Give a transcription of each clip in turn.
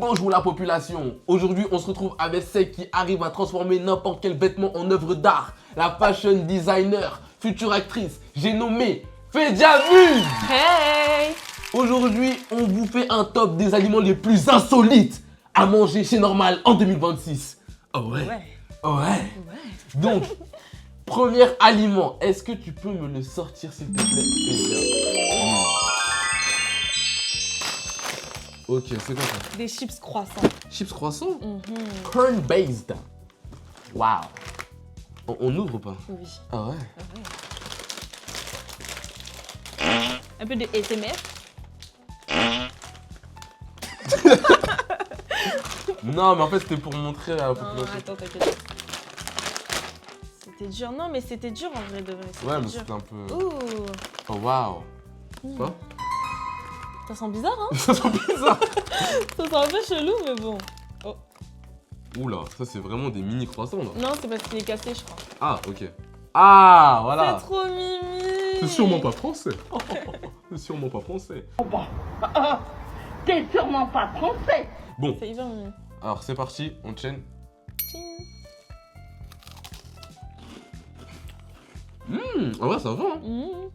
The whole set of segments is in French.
Bonjour la population. Aujourd'hui, on se retrouve avec celle qui arrive à transformer n'importe quel vêtement en œuvre d'art. La fashion designer, future actrice, j'ai nommé Fedjamuz. Hey! Aujourd'hui, on vous fait un top des aliments les plus insolites à manger chez Normal en 2026. Oh ouais. Ouais. Donc, premier aliment, est-ce que tu peux me le sortir s'il te plaît? Ok, c'est quoi ça? Des chips croissants. Chips croissants? Corn based. Wow. On ouvre ou pas? Oui. Ah ouais. Un peu de SMR. Non, mais en fait, c'était pour montrer à la Non, population. attends, t'inquiète. C'était dur. Non, mais c'était dur en vrai de vrai. Ouais, mais dur. c'était un peu. Ouh. Oh, waouh. Quoi? Ça sent bizarre, hein? Ça sent bizarre. Ça sent un peu chelou, mais bon. Oh. Oula, ça, c'est vraiment des mini croissants là. Non, c'est parce qu'il est cassé, je crois. Ah, ok. Ah, voilà. C'est trop mimi. C'est sûrement pas français. C'est sûrement pas français. T'es sûrement pas français. Bon, C'est hyper mimi. alors c'est parti, on chaîne. En vrai, ça va, hein.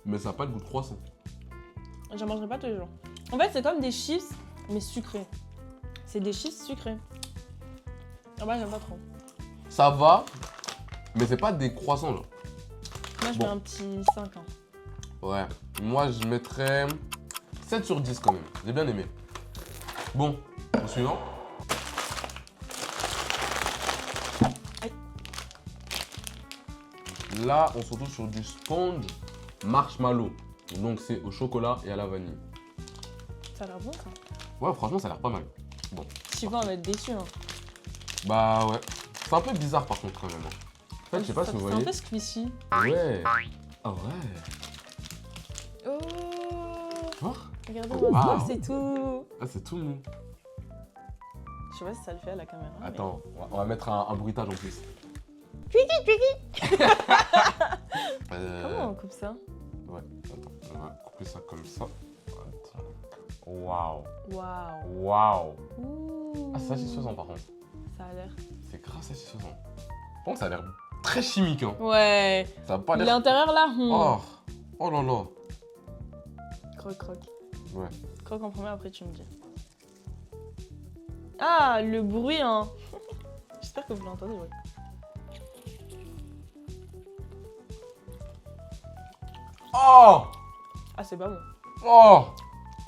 Mais ça n'a pas le goût de croissant. J'en mangerai pas tous les jours. En fait, c'est comme des chips, mais sucrés. C'est des chips sucrés. Ah bah, j'aime pas trop. Ça va, mais c'est pas des croissants là. Moi, je Bon. mets un petit 5 ans. Ouais, moi je mettrais 7 sur 10 quand même. J'ai bien aimé. Bon, au suivant. Aïe. Là, on se retrouve sur du sponge marshmallow. Donc c'est au chocolat et à la vanille. Ça a l'air bon, ça. Ouais, franchement, ça a l'air pas mal. Bon, Chiva, on va être déçus. Hein. bah ouais. C'est un peu bizarre par contre quand même. Hein. En fait, je sais pas si vous C'est un voyez. peu squishy. Ouais. Ah ouais. Oh! Oh. Regardez-moi Wow. ça, c'est tout. Ah, c'est tout mou. Je sais pas si ça le fait à la caméra. mais- Attends, on va mettre un bruitage en plus. Comment on coupe ça? Ouais, attends, on va couper ça comme ça. Attends. Waouh. Waouh. Waouh. Ouh. Ah, c'est satisfaisant par contre. Ça a l'air. C'est grave satisfaisant. Par contre, ça a l'air très chimique. Hein. Ouais. Ça a pas l'air. L'intérieur là. Oh. Oh là là. Croque, croque. Ouais. Croque en premier, après tu me dis. Ah, le bruit, hein. J'espère que vous l'entendez, ouais. Oh. Ah, c'est pas bon. Oh.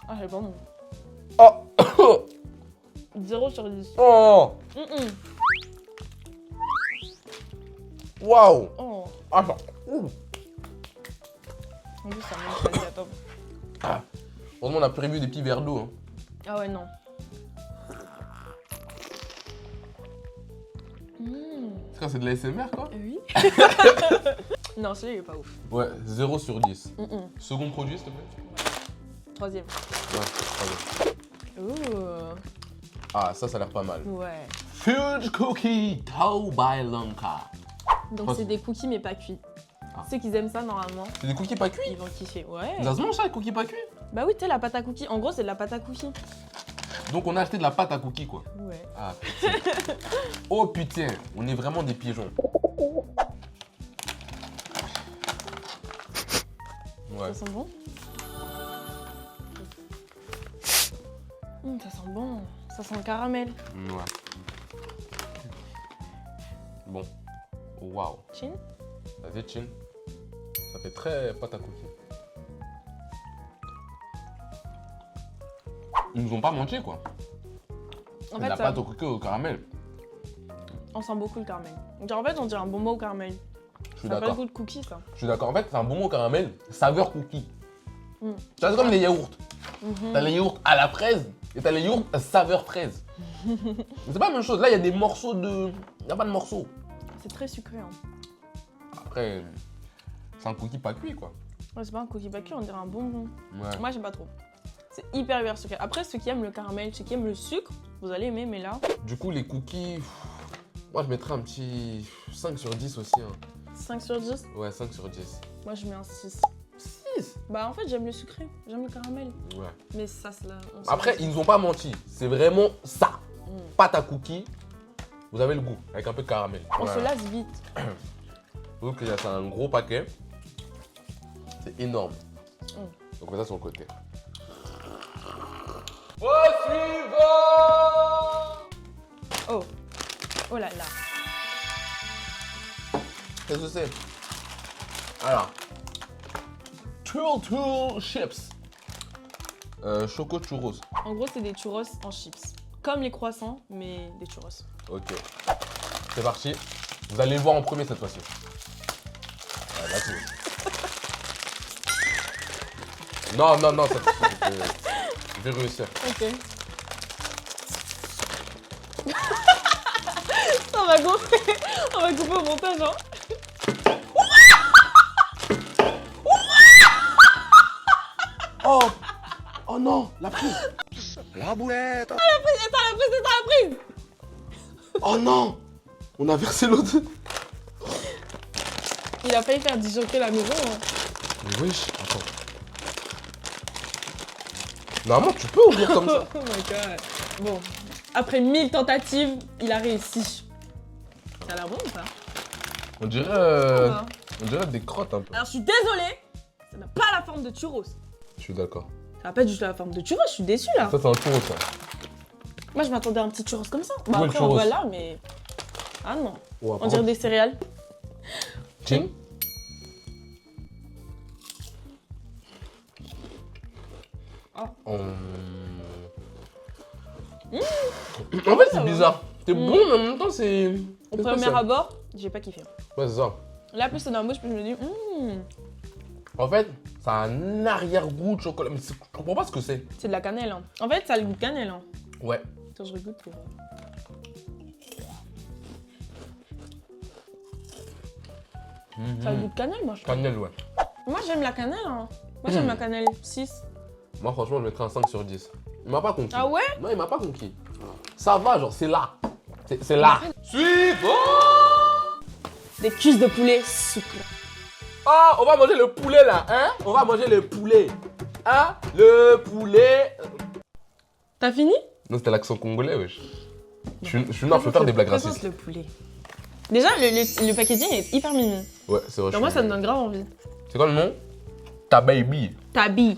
Ah, c'est pas bon. Oh. 0 sur 10. Oh. Waouh. Oh. Attends. Ouh. En plus, ça manque pas top. Heureusement, on a prévu des petits verres d'eau. Hein. Ah ouais, non. C'est quoi, c'est de la SMR quoi? Oui. Non, celui-là, il est pas ouf. Ouais, 0 sur 10. Second produit, s'il te plaît? Troisième. Ouais, pardon. Ouh. Ah, ça a l'air pas mal. Ouais. Fudge Cookie Tao by Lanka. Donc, Troisième. c'est des cookies, mais pas cuits. Ah. Ceux qui aiment ça, normalement, C'est des cookies pas cuits? ils vont kiffer. Ouais. Ça se mange ça, les cookies pas cuits? Bah oui, tu sais, la pâte à cookies. En gros, c'est de la pâte à cookies. Donc on a acheté de la pâte à cookies quoi. Ouais. Ah putain. Oh putain, on est vraiment des pigeons. Ouais. Ça sent bon? Ça sent bon. Ça sent le caramel. Ouais. Bon. Waouh. Chin? Vas-y, chin. Ça fait très pâte à cookies. Ils nous ont pas menti quoi. En C'est de fait, la pâte au cookie au caramel. on sent beaucoup le caramel. Genre, en fait, on dirait un bonbon au caramel. Je suis Ça a pas le d'accord. goût de cookie, ça. Je suis d'accord. En fait, c'est un bonbon au caramel, saveur cookie. Mm. Tu vois, c'est comme les yaourts. Mhm. T'as les yaourts à la fraise et t'as les yaourts saveur fraise. C'est pas la même chose. Là, il y a des morceaux de. Il n'y a pas de morceaux. C'est très sucré, hein. Après, c'est un cookie pas cuit quoi. Ouais, c'est pas un cookie pas cuit, on dirait un bonbon. Ouais. Moi, j'aime pas trop. C'est hyper sucré. Après, ceux qui aiment le caramel, ceux qui aiment le sucre, vous allez aimer, mais là, Du coup, les cookies. Moi, je mettrais un petit 5 sur 10 aussi. Hein. 5 sur 10. Ouais, 5 sur 10. Moi, je mets un 6. 6 6. Bah en fait j'aime le sucré, j'aime le caramel. Ouais. Mais ça c'est là. Après, ils nous ont pas menti. C'est vraiment ça. Pâte à cookies. Vous avez le goût, avec un peu de caramel. On se lasse vite. Donc c'est un gros paquet. C'est énorme. Donc on met ça sur le côté. Au suivant! Oh. Oh là là. Qu'est-ce que c'est? Alors. Turtle Chips. Choco churros. En gros c'est des churros en chips. Comme les croissants, mais des churros. Ok. C'est parti. Vous allez le voir en premier cette fois-ci. Ouais, vas-y. Non, je vais réussir. Ok. On va couper. On va couper au montage, hein. Oh! Oh non! La prise! La boulette! Éteins la prise. Oh non! On a versé l'autre. Il a failli faire disjoncter la maison. Hein. Mais wesh, attends. Normalement, tu peux ouvrir comme ça. Oh my god. Bon, après 1000 tentatives, il a réussi. Ça a l'air bon ou pas? On dirait des crottes un peu. Alors je suis désolée, ça n'a pas la forme de churros. Je suis d'accord. Ça n'a pas du tout la forme de churros, je suis déçue là. Ça, c'est un churros, ça. Moi je m'attendais à un petit churros comme ça. Bah Ouais, après le on churros. voit là, mais... Ah non, Ouais, on dirait des céréales. Tiens. Oh. En fait, c'est bizarre. C'est bon, mais en même temps, c'est. Au c'est premier spécial. abord, j'ai pas kiffé. Ouais, c'est ça. Là plus c'est dans la bouche, puis je me dis... En fait, ça a un arrière-goût de chocolat. Mais je comprends pas ce que c'est. C'est de la cannelle. Hein. En fait, ça a le goût de cannelle. Hein. Ouais. Attends, je regoute pour... Ça a le goût de cannelle, moi je trouve. Cannelle, ouais. Moi j'aime la cannelle. Hein. Moi j'aime la cannelle 6. Moi, franchement, je mettrais un 5 sur 10. Il m'a pas conquis. Ah ouais? Non, il m'a pas conquis. Ça va, genre, c'est là. C'est là. Suivant! Des cuisses de poulet sucrées. Ah, on va manger le poulet là, hein? On va manger le poulet. Hein? Le poulet. T'as fini? Non, c'était l'accent congolais, wesh. Je suis là, faut faire des blagues Présente racistes. le poulet. Déjà, le packaging est hyper mignon. Ouais, c'est vrai. Genre moi, ça me donne grave envie. C'est quoi le nom? Ta baby. Tabi.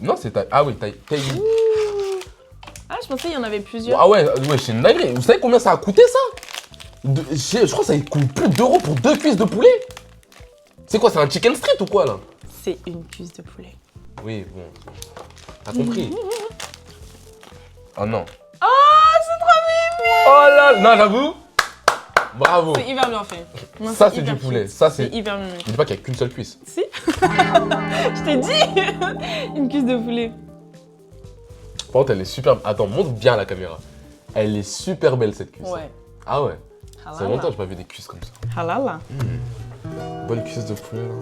Non, c'est ta. Ah oui, ta baby. Ah, je pensais qu'il y en avait plusieurs. Ah ouais, c'est une dinguerie. Vous savez combien ça a coûté ça? Je crois que ça coûte plus d'€2 pour 2 cuisses de poulet. C'est quoi, c'est un chicken street ou quoi là? C'est une cuisse de poulet. Oui, bon. T'as compris? Oh non. Oh, c'est trop mignon. Oh là là, non, j'avoue. Bravo. C'est hyper bien fait. Non, Ça, c'est hyper du poulet. cute. Ça, c'est. hyper mignon. Je dis pas qu'il y a qu'une seule cuisse. Si. Je t'ai dit. Une cuisse de poulet. Par contre, elle est super. Attends, montre bien à la caméra. Elle est super belle cette cuisse. Ouais. Ah ouais. Ça fait longtemps que Halala. j'ai pas vu des cuisses comme ça. Halala. Bonne cuisse de poulet là.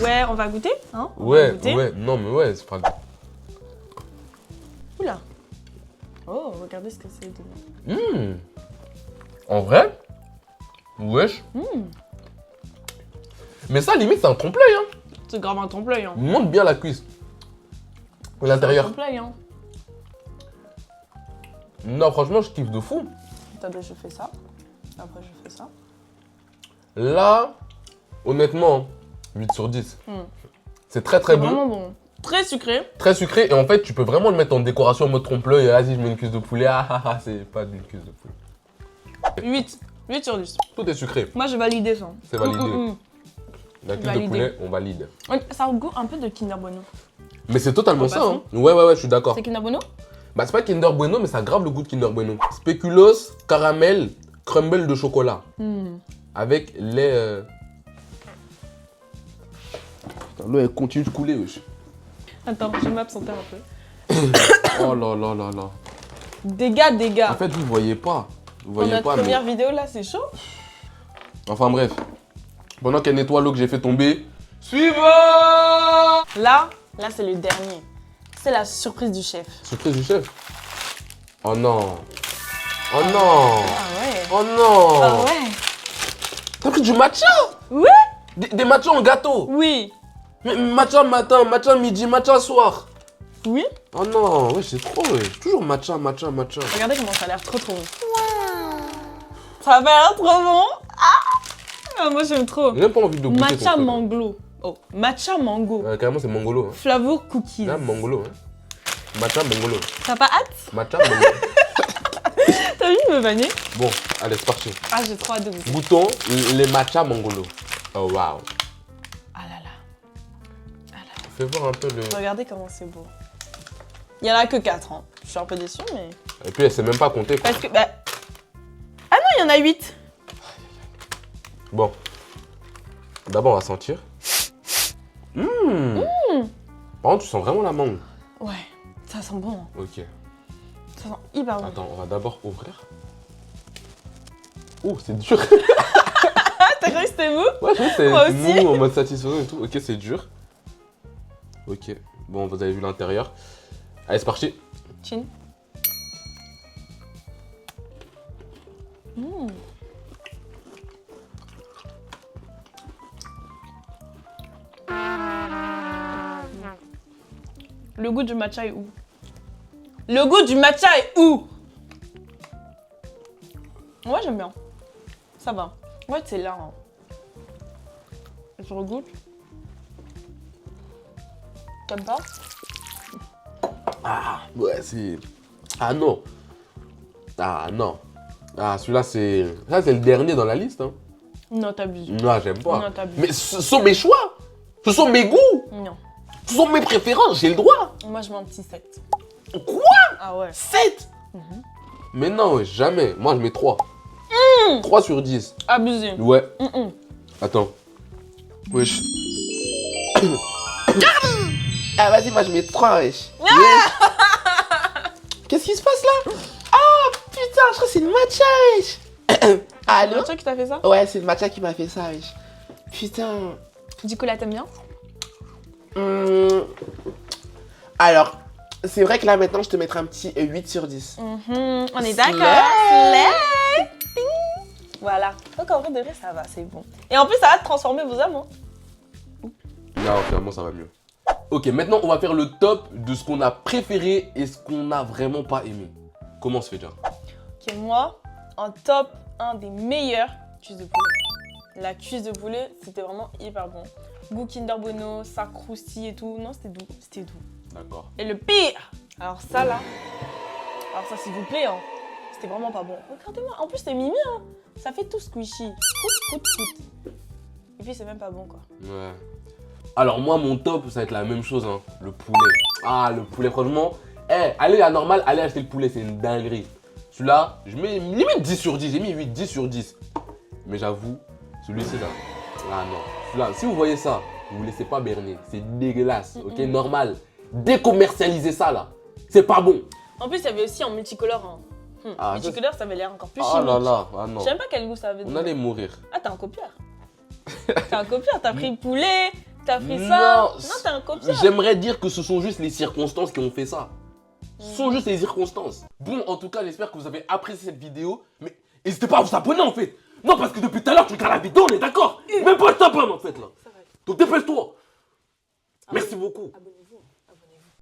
Ouais, on va goûter, hein? On va Ouais, goûter. ouais. Non, mais ouais, c'est pas grave. Oula. Oh, regardez ce que c'est dedans. En vrai? Wesh. Mais ça, limite, c'est un trompe-l'œil, hein. C'est grave un trompe-l'œil, hein. Montre bien la cuisse. L'intérieur. Trompe-l'œil, hein. Non, franchement, je kiffe de fou. Attendez, je fais ça. Après, je fais ça. Là, honnêtement, 8 sur 10. C'est très très C'est bon. vraiment bon. Très sucré. Très sucré. Et en fait, tu peux vraiment le mettre en décoration en mode trompe-l'œil. Vas-y, je mets une cuisse de poulet. Ah ah ah, c'est pas d'une cuisse de poulet. 8. 8 sur 10. Tout est sucré. Moi, j'ai validé ça. C'est validé. La cuisse de Validé. poulet, on valide. Ça a le goût un peu de Kinder Bueno. Mais c'est totalement En ça. passant. Hein. Ouais, je suis d'accord. C'est Kinder Bueno? Bah, c'est pas Kinder Bueno, mais ça a grave le goût de Kinder Bueno. Spéculoos, caramel, crumble de chocolat. Avec les. Putain, l'eau, elle continue de couler, wesh. Attends, je vais m'absenter un peu. Oh là là là là. Dégâts. En fait, vous voyez pas. Vous Pour voyez notre pas, première mais... vidéo, là, c'est chaud. Enfin bref. Pendant qu'elle nettoie l'eau que j'ai fait tomber. Suivant! Là, c'est le dernier. C'est la surprise du chef. Surprise du chef. Oh non. Oh non. Ah ouais. Oh non. Ah ouais. T'as pris du matcha? Ouais. Des matchas en gâteau. Oui. Mais matcha matin, matcha midi, matcha soir. Oui. Oh non, ouais, c'est trop, ouais. Toujours matcha. Regardez comment ça a l'air trop bon. Ça a l'air trop bon. Ah, moi j'aime trop. J'ai même pas envie de goûter. Matcha ton truc. mango. Oh, matcha mango. Carrément, c'est mangolo. Hein. Flavor cookies. Là, mangolo. Hein. Matcha mangolo. T'as pas hâte? Matcha mangolo. T'as vu me vanner? Bon, allez, c'est parti. Ah, j'ai trop hâte de goûter. Goûtons les matcha mangolo. Oh waouh. Ah là là. Fais voir un peu le. Regardez comment c'est beau. Il y en a que 4 hein. Je suis un peu déçue mais... Et puis elle sait même pas compter quoi. Parce que... Bah... Ah non, il y en a 8. Bon. D'abord on va sentir. Par contre tu sens vraiment la mangue. Ouais, ça sent bon. Hein. Ok. Ça sent hyper bon. Attends, on va d'abord ouvrir. Oh, c'est dur. Ah, t'as cru que c'était mou? Ouais, je sais, c'est Moi aussi. mou en mode satisfaisant et tout. Ok, c'est dur. Ok. Bon, vous avez vu l'intérieur. Allez, c'est parti. Chin. Le goût du matcha est où? Le goût du matcha est où? Moi j'aime bien. Ça va. Ouais, c'est là. Hein. Je regoute. T'aimes pas? Ah, ouais, c'est. Ah non. Ah non. Ah, celui-là, c'est. Ça, c'est le dernier dans la liste. Hein. Non, t'abuses. Non, j'aime pas. Non, t'abuses. Mais ce sont mes choix. Ce sont mes goûts. Non. Ce sont mes préférences. J'ai le droit. Moi je mets un petit 7. Quoi? Ah ouais. 7? Mais non, jamais. Moi, je mets 3. 3 sur 10. Abusé. Ouais. Attends. Wesh. Ah, vas-y, moi, je mets 3, wesh. Yes. Qu'est-ce qui se passe là? Ah, putain, je crois que c'est le matcha, wesh. C'est Allô? le truc qui t'a fait ça? Ouais, c'est le matcha qui m'a fait ça, wesh. Putain. Du coup là t'aimes bien? Alors, c'est vrai que là, maintenant, je te mettrai un petit 8 sur 10. On est d'accord. Slay. Slay. Ding. Voilà. Donc en vrai de vrai ça va, c'est bon. Et en plus ça va transformer vos âmes. Hein. Non, finalement, ça va mieux. Ok, maintenant, on va faire le top de ce qu'on a préféré et ce qu'on n'a vraiment pas aimé. Comment on se fait déjà? Ok, moi, en top, un des meilleurs cuisses de poulet. La cuisse de poulet, c'était vraiment hyper bon. Goût Kinder Bueno, ça croustille et tout. Non, c'était doux, c'était doux. D'accord. Et le pire, alors ça là, alors ça s'il vous plaît, hein, c'était vraiment pas bon. Regardez-moi, en plus c'est mimi, hein. Ça fait tout squishy. Fout. Et puis c'est même pas bon quoi. Ouais. Alors moi, mon top, ça va être la même chose, hein. Le poulet. Ah, le poulet, franchement. Allez à Normal, allez acheter le poulet, c'est une dinguerie. Celui-là, je mets limite 10 sur 10. J'ai mis 8, 10 sur 10. Mais j'avoue, celui-ci là. Ah non. Celui-là, si vous voyez ça, vous ne vous laissez pas berner. C'est dégueulasse, ok? Normal. Décommercialisez ça là. C'est pas bon. En plus, il y avait aussi en multicolore. Hein. Ah, multicolore, ça avait l'air encore plus Oh chimique. là là, ah non. Je sais même pas quel goût ça avait. On allait mourir. Ah, t'es un copieur. T'es un copieur, t'as pris le poulet, t'as fait ça. Non, t'es un copieur. J'aimerais dire que ce sont juste les circonstances qui ont fait ça. Ce sont juste les circonstances. Bon, en tout cas, j'espère que vous avez apprécié cette vidéo. Mais n'hésitez pas à vous abonner en fait. Non, parce que depuis tout à l'heure, tu regardes la vidéo, on est d'accord. Même pas je t'abonne en fait là. Donc dépêche-toi. Merci beaucoup. Abonnez-vous.